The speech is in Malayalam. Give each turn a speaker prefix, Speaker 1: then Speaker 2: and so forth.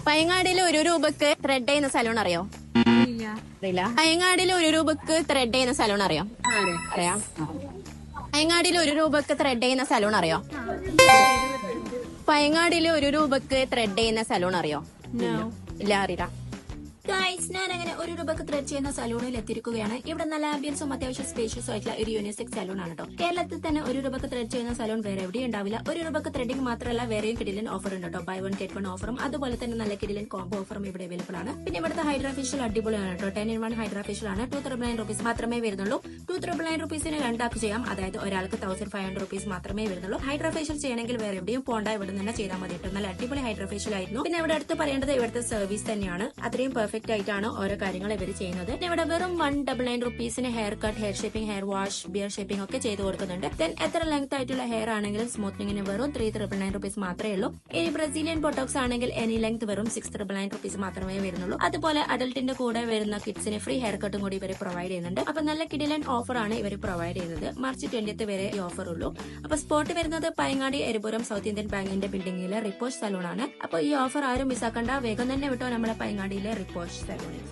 Speaker 1: പയങ്ങാടിയിൽ 1 രൂപക്ക് ത്രെഡ് ചെയ്യുന്ന സലൂൺ അറിയോ? അറിയില്ല. പയങ്ങാടിയിൽ 1 രൂപക്ക് ത്രെഡ് ചെയ്യുന്ന സലൂൺ അറിയോ? അറിയാം. പയങ്ങാടിയിൽ 1 രൂപക്ക് ത്രെഡ് ചെയ്യുന്ന സലൂൺ അറിയോ? പയങ്ങാടിയിൽ 1 രൂപക്ക് ത്രെഡ് ചെയ്യുന്ന സലൂൺ അറിയോ? ഇല്ല, അറിയില്ല.
Speaker 2: ഗൈസ്, ഞാൻ അങ്ങനെ 1 രൂപക്ക് ത്രെഡ് ചെയ്യുന്ന സലൂണിൽ എത്തിയിരിക്കുകയാണ്. ഇവിടെ നല്ല ആംബിയൻസും അത്യാവശ്യം സ്പേഷ്യസും ആയിട്ടുള്ള ഒരു യൂണിസെക്സ് സലൂൺ ആണ് കേട്ടോ. കേരളത്തിൽ തന്നെ 1 രൂപക്ക് ത്രെഡ് ചെയ്യുന്ന സലൂൺ വേറെ എവിടെയും ഉണ്ടാവില്ല. 1 രൂപക്ക് ത്രെഡിംഗ് മാത്രമല്ല വേറെയും കിടിലൻ ഓഫർ ഉണ്ട് കേട്ടോ. ബൈ 1 ഗെറ്റ് 1 ഓഫറും അതുപോലെ തന്നെ നല്ല കിടിലൻ കോംബോ ഓഫറും ഇവിടെ അവൈലബിൾ ആണ്. പിന്നെ ഇവിടുത്തെ ഹൈഡ്രാ ഫേഷ്യൽ അടിപൊളിയാണ് കേട്ടോ. 10 in 1 ഹൈഡ്രാ ഫേഷ്യൽ ആണ്. 299 rupees മാത്രമേ വരുന്നുള്ളൂ. 299 rupeesന് രണ്ടാൾക്ക് ചെയ്യാം. അതായത് ഒരാൾക്ക് 1500 rupees മാത്രമേ വരുന്നുള്ളൂ. ഹൈഡ്രാ ഫേഷ്യൽ ചെയ്യണമെങ്കിൽ വേറെ എവിടെയും പോണ്ട, ഇവിടെ തന്നെ ചെയ്താൽ മതി കേട്ടോ. നല്ല അടിപൊളി ഹൈഡ്രാ ഫേഷ്യൽ ആയിരുന്നു. പിന്നെ ഇവിടെ അടുത്ത് പറയേണ്ടത് ഇവിടുത്തെ സർവീസ് തന്നെയാണ്. അത്രയും പെർഫെക്റ്റ് ആയിട്ടാണ് ഓരോ കാര്യങ്ങൾ ഇവർ ചെയ്യുന്നത്. ഇവിടെ വെറും 199 rupeesന് hair cut, hair shaping, hair wash, beard shaping ഒക്കെ ചെയ്ത് കൊടുക്കുന്നുണ്ട്. ദെൻ എത്ര ലെങ്ത് ആയിട്ടുള്ള ഹെയർ ആണെങ്കിലും സ്മൂത്തനിങ്ങിന് വെറും 399 rupees മാത്രമേ ഉള്ളൂ. ഇനി ബ്രസീലിയൻ ബൊട്ടോക്സ് ആണെങ്കിൽ എനി ലെങ്ത് വെറും 699 rupees മാത്രമേ വരുന്നുള്ളൂ. അതുപോലെ അഡൽട്ടിന്റെ കൂടെ വരുന്ന കിഡ്സിന് ഫ്രീ ഹെയർ കട്ടും കൂടി ഇവർ പ്രൊവൈഡ് ചെയ്യുന്നുണ്ട്. അപ്പൊ നല്ല കിടിലൻ ഓഫർ ആണ് ഇവർ പ്രൊവൈഡ് ചെയ്യുന്നത്. മാർച്ച് 20th വരെ ഈ ഓഫർ ഉള്ളൂ. അപ്പൊ സ്പോട്ട് വരുന്നത് പയങ്ങാടി എരിപുരം സൗത്ത് ഇന്ത്യൻ ബാങ്കിന്റെ ബിൽഡിംഗിലെ റിപ്പോഷ് സലൂൺ ആണ്. അപ്പൊ ഈ ഓഫർ ആരും മിസ്സാക്കണ്ട, വേഗം തന്നെ വിട്ടോ നമ്മളെ പയങ്ങാടിയിലെ റിപ്പോഷ് സലൂണിൽ.